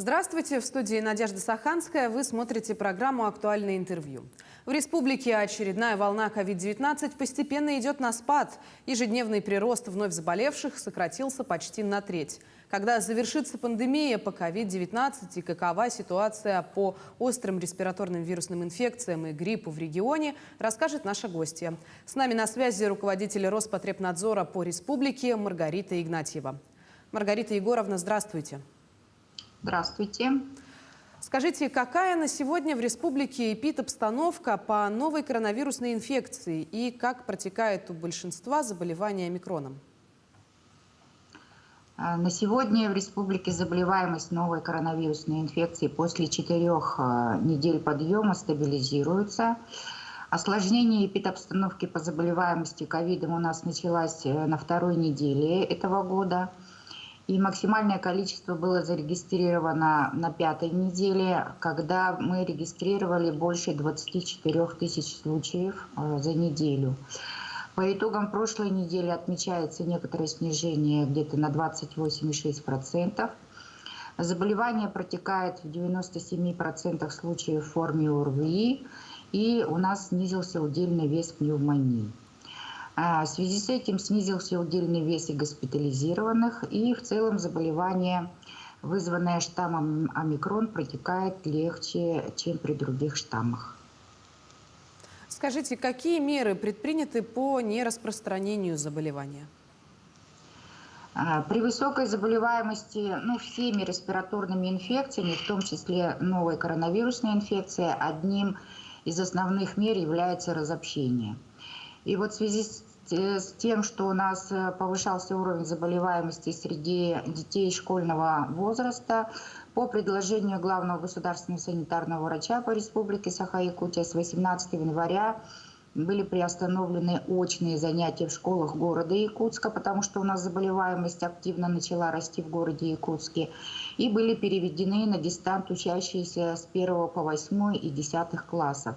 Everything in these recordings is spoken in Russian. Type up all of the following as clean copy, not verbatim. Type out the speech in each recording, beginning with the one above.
Здравствуйте, в студии Надежда Саханская. Вы смотрите программу «Актуальное интервью». В республике очередная волна COVID-19 постепенно идет на спад. Ежедневный прирост вновь заболевших сократился почти на треть. Когда завершится пандемия по COVID-19 и какова ситуация по острым респираторным вирусным инфекциям и гриппу в регионе, расскажет наша гостья. С нами на связи руководитель Роспотребнадзора по республике Маргарита Игнатьева. Маргарита Егоровна, здравствуйте. Здравствуйте. Скажите, какая на сегодня в республике эпидобстановка по новой коронавирусной инфекции и как протекает у большинства заболевания омикроном? На сегодня в республике заболеваемость новой коронавирусной инфекции после 4 недель подъема стабилизируется. Осложнение эпидобстановки по заболеваемости ковидом у нас началось на 2-й неделе этого года. И максимальное количество было зарегистрировано на 5-й неделе, когда мы регистрировали больше 24 тысяч случаев за неделю. По итогам прошлой недели отмечается некоторое снижение где-то на 28,6%. Заболевание протекает в 97% случаев в форме ОРВИ, и у нас снизился удельный вес пневмонии. В связи с этим снизился удельный вес и госпитализированных, и в целом заболевание, вызванное штаммом омикрон, протекает легче, чем при других штаммах. Скажите, какие меры предприняты по нераспространению заболевания? При высокой заболеваемости всеми респираторными инфекциями, в том числе новой коронавирусной инфекцией, одним из основных мер является разобщение. И вот в связи с тем, что у нас повышался уровень заболеваемости среди детей школьного возраста, по предложению главного государственного санитарного врача по республике Саха-Якутия с 18 января были приостановлены очные занятия в школах города Якутска, потому что у нас заболеваемость активно начала расти в городе Якутске, и были переведены на дистант учащиеся с 1 по 8 и 10 классов.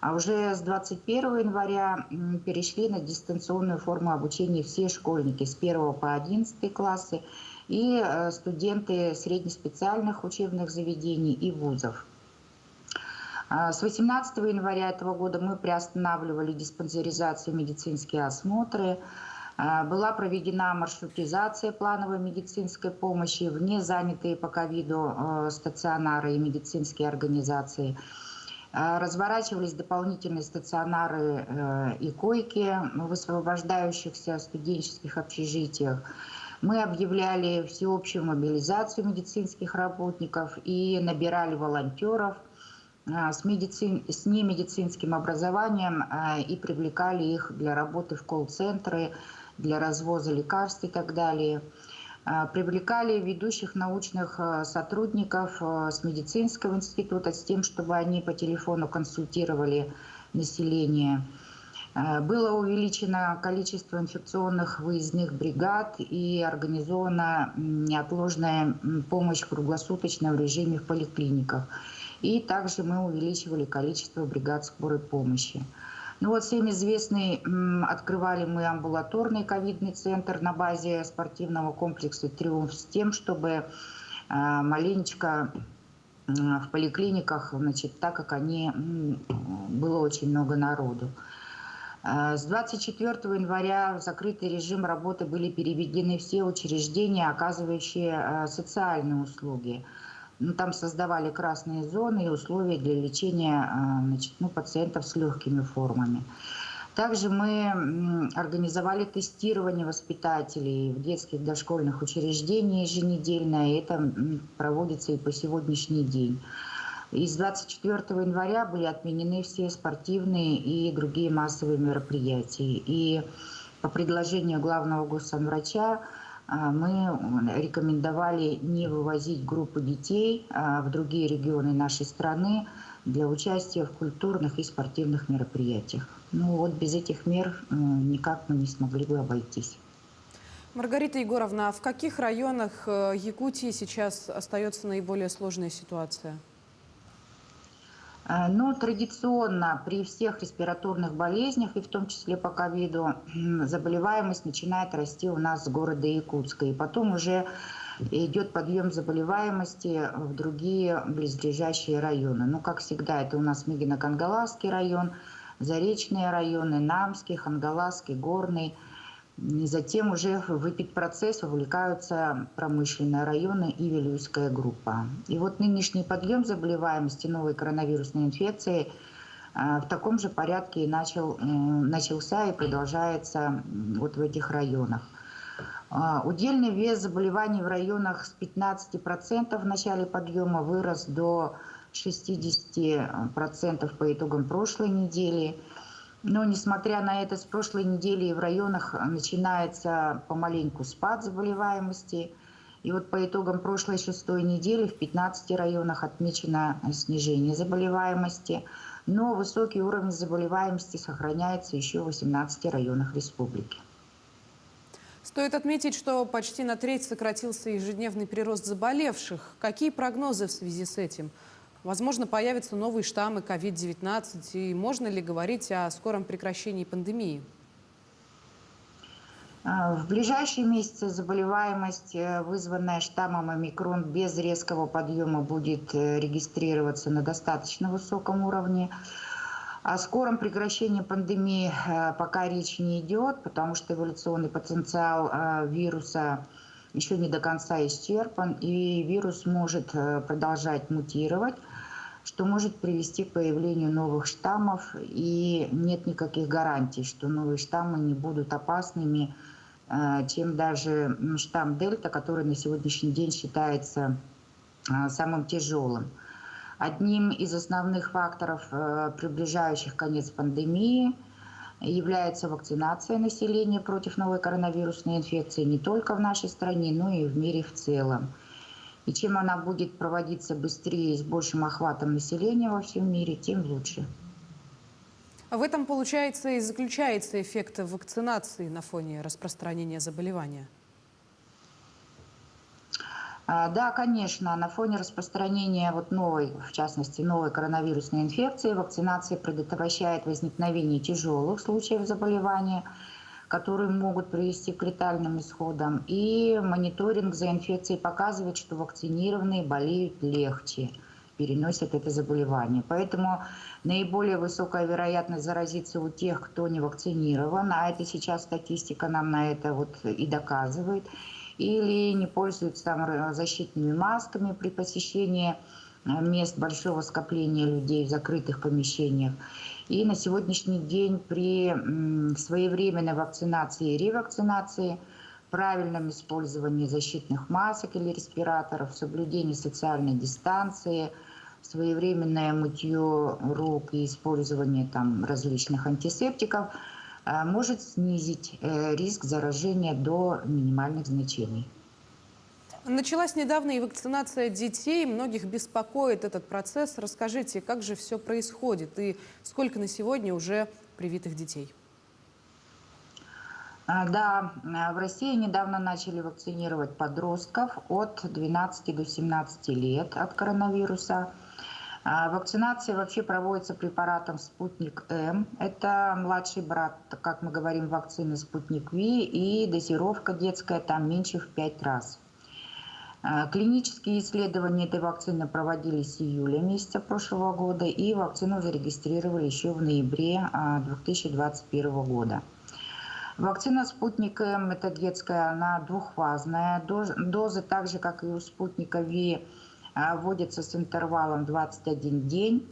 А уже с 21 января перешли на дистанционную форму обучения все школьники с 1 по 11 классы и студенты среднеспециальных учебных заведений и вузов. С 18 января этого года мы приостанавливали диспансеризацию, медицинские осмотры. Была проведена маршрутизация плановой медицинской помощи в незанятые по ковиду стационары и медицинские организации. Разворачивались дополнительные стационары и койки в высвобождающихся студенческих общежитиях. Мы объявляли всеобщую мобилизацию медицинских работников и набирали волонтеров с немедицинским образованием и привлекали их для работы в колл-центры, для развоза лекарств и так далее. Привлекали ведущих научных сотрудников с медицинского института с тем, чтобы они по телефону консультировали население. Было увеличено количество инфекционных выездных бригад и организована неотложная помощь круглосуточно в режиме в поликлиниках. И также мы увеличивали количество бригад скорой помощи. Всем известный, открывали мы амбулаторный ковидный центр на базе спортивного комплекса «Триумф» с тем, чтобы маленечко в поликлиниках, так как было очень много народу. С 24 января в закрытый режим работы были переведены все учреждения, оказывающие социальные услуги. Там создавали красные зоны и условия для лечения пациентов с легкими формами. Также мы организовали тестирование воспитателей в детских дошкольных учреждениях еженедельно, и это проводится и по сегодняшний день. И с 24 января были отменены все спортивные и другие массовые мероприятия. И по предложению главного госсанврача мы рекомендовали не вывозить группы детей в другие регионы нашей страны для участия в культурных и спортивных мероприятиях. Без этих мер никак мы не смогли бы обойтись. Маргарита Егоровна, а в каких районах Якутии сейчас остается наиболее сложная ситуация? Традиционно при всех респираторных болезнях, и в том числе по ковиду, заболеваемость начинает расти у нас с города Якутска. И потом уже идет подъем заболеваемости в другие близлежащие районы. Ну, как всегда, это у нас Мегино-Кангаласский район, Заречные районы, Намский, Хангаласский, Горный. И затем уже в эпидпроцесс вовлекаются промышленные районы и Вилюйская группа. И вот нынешний подъем заболеваемости новой коронавирусной инфекцией в таком же порядке и начался и продолжается вот в этих районах. Удельный вес заболеваний в районах с 15% в начале подъема вырос до 60% по итогам прошлой недели. Но, несмотря на это, с прошлой недели в районах начинается помаленьку спад заболеваемости. И вот по итогам прошлой 6-й недели в 15 районах отмечено снижение заболеваемости. Но высокий уровень заболеваемости сохраняется еще в 18 районах республики. Стоит отметить, что почти на треть сократился ежедневный прирост заболевших. Какие прогнозы в связи с этим? Возможно, появятся новые штаммы COVID-19, и можно ли говорить о скором прекращении пандемии? В ближайшие месяцы заболеваемость, вызванная штаммом омикрон, без резкого подъема будет регистрироваться на достаточно высоком уровне. О скором прекращении пандемии пока речь не идет, потому что эволюционный потенциал вируса еще не до конца исчерпан, и вирус может продолжать мутировать, что может привести к появлению новых штаммов, и нет никаких гарантий, что новые штаммы не будут опасными, чем даже штамм Дельта, который на сегодняшний день считается самым тяжелым. Одним из основных факторов, приближающих конец пандемии, является вакцинация населения против новой коронавирусной инфекции не только в нашей стране, но и в мире в целом. И чем она будет проводиться быстрее и с большим охватом населения во всем мире, тем лучше. В этом, получается, и заключается эффект вакцинации на фоне распространения заболевания. Да, конечно, на фоне распространения новой, в частности, новой коронавирусной инфекции, вакцинация предотвращает возникновение тяжелых случаев заболевания, которые могут привести к летальным исходам. И мониторинг за инфекцией показывает, что вакцинированные болеют легче, переносят это заболевание. Поэтому наиболее высокая вероятность заразиться у тех, кто не вакцинирован, а это сейчас статистика нам на это и доказывает, или не пользуются защитными масками при посещении мест большого скопления людей в закрытых помещениях. И на сегодняшний день при своевременной вакцинации и ревакцинации, правильном использовании защитных масок или респираторов, соблюдении социальной дистанции, своевременное мытье рук и использование различных антисептиков может снизить риск заражения до минимальных значений. Началась недавно и вакцинация детей. Многих беспокоит этот процесс. Расскажите, как же все происходит и сколько на сегодня уже привитых детей? Да, в России недавно начали вакцинировать подростков от 12 до 17 лет от коронавируса. Вакцинация вообще проводится препаратом «Спутник-М». Это младший брат, как мы говорим, вакцины «Спутник-Ви», и дозировка детская там меньше в 5 раз. Клинические исследования этой вакцины проводились с июля месяца прошлого года, и вакцину зарегистрировали еще в ноябре 2021 года. Вакцина «Спутник-М» – это детская, она двухфазная. Дозы, так же как и у «Спутника Ви», вводятся с интервалом 21 день.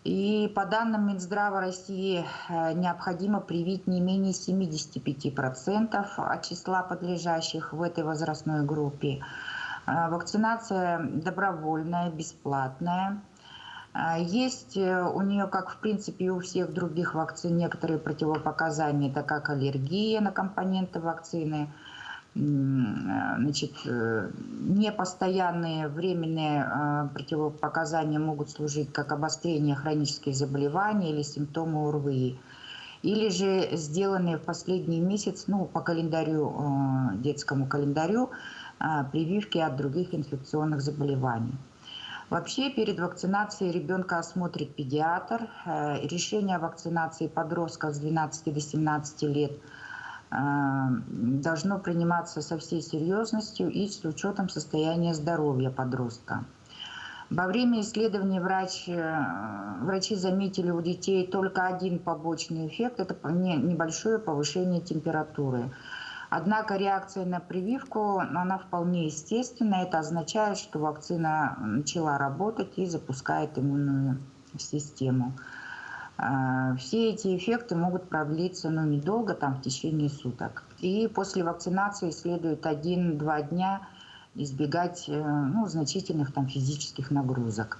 И по данным Минздрава России необходимо привить не менее 75% от числа подлежащих в этой возрастной группе. Вакцинация добровольная, бесплатная. Есть у нее, как в принципе и у всех других вакцин, некоторые противопоказания, это как аллергия на компоненты вакцины, непостоянные временные противопоказания могут служить как обострение хронических заболеваний или симптомы ОРВИ. Или же сделанные в последний месяц, по календарю, детскому календарю, прививки от других инфекционных заболеваний. Вообще перед вакцинацией ребенка осмотрит педиатр. Решение о вакцинации подростков с 12 до 17 лет должно приниматься со всей серьезностью и с учетом состояния здоровья подростка. Во время исследований врачи заметили у детей только один побочный эффект – это небольшое повышение температуры. Однако реакция на прививку, она вполне естественна. Это означает, что вакцина начала работать и запускает иммунную систему. Все эти эффекты могут продлиться, недолго, в течение суток. И после вакцинации следует 1-2 дня избегать значительных физических нагрузок.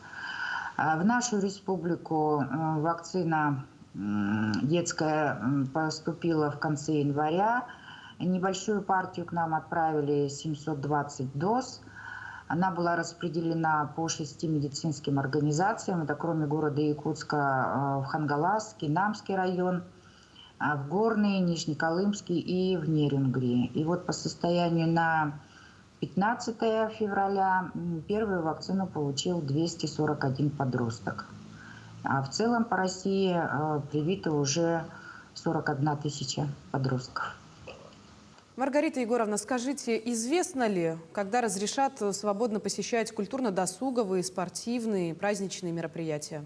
В нашу республику вакцина детская поступила в конце января. Небольшую партию к нам отправили 720 доз. Она была распределена по 6 медицинским организациям. Это кроме города Якутска в Хангаласский, Намский район, в Горный, Нижнеколымский и в Нерюнгри. И вот по состоянию на 15 февраля первую вакцину получил 241 подросток. А в целом по России привито уже 41 тысяча подростков. Маргарита Егоровна, скажите, известно ли, когда разрешат свободно посещать культурно-досуговые, спортивные, праздничные мероприятия?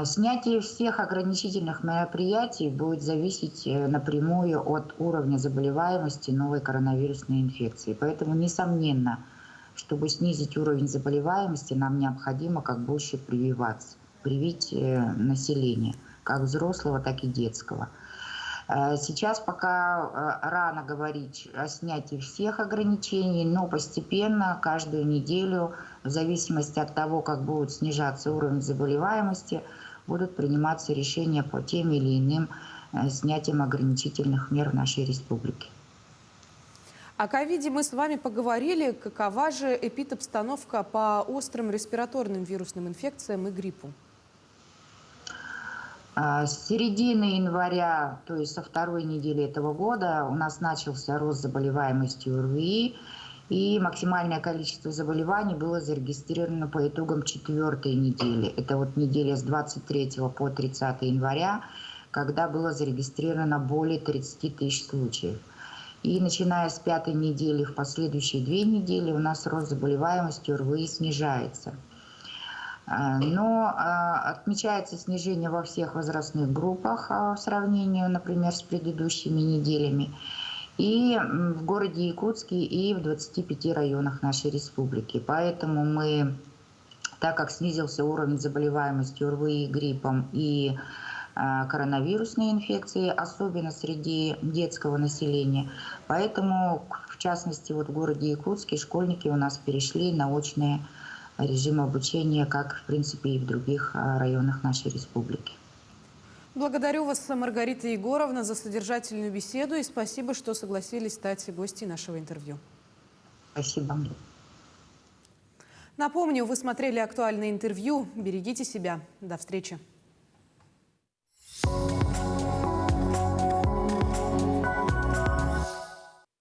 Снятие всех ограничительных мероприятий будет зависеть напрямую от уровня заболеваемости новой коронавирусной инфекции. Поэтому, несомненно, чтобы снизить уровень заболеваемости, нам необходимо как больше привить население, как взрослого, так и детского. Сейчас пока рано говорить о снятии всех ограничений, но постепенно, каждую неделю, в зависимости от того, как будет снижаться уровень заболеваемости, будут приниматься решения по тем или иным снятиям ограничительных мер в нашей республике. О ковиде мы с вами поговорили. Какова же эпидобстановка по острым респираторным вирусным инфекциям и гриппу? С середины января, то есть со второй недели этого года, у нас начался рост заболеваемости ОРВИ, и максимальное количество заболеваний было зарегистрировано по итогам 4-й недели. Это неделя с 23 по 30 января, когда было зарегистрировано более 30 тысяч случаев. И начиная с 5-й недели в последующие 2 недели у нас рост заболеваемости ОРВИ снижается. Но отмечается снижение во всех возрастных группах в сравнении, например, с предыдущими неделями. И в городе Якутске, и в 25 районах нашей республики. Поэтому мы, так как снизился уровень заболеваемости ОРВИ, гриппом и коронавирусной инфекцией, особенно среди детского населения, поэтому, в частности, в городе Якутске школьники у нас перешли на очные режим обучения, как, в принципе, и в других районах нашей республики. Благодарю вас, Маргарита Егоровна, за содержательную беседу и спасибо, что согласились стать гостьей нашего интервью. Спасибо. Напомню, вы смотрели актуальное интервью. Берегите себя. До встречи.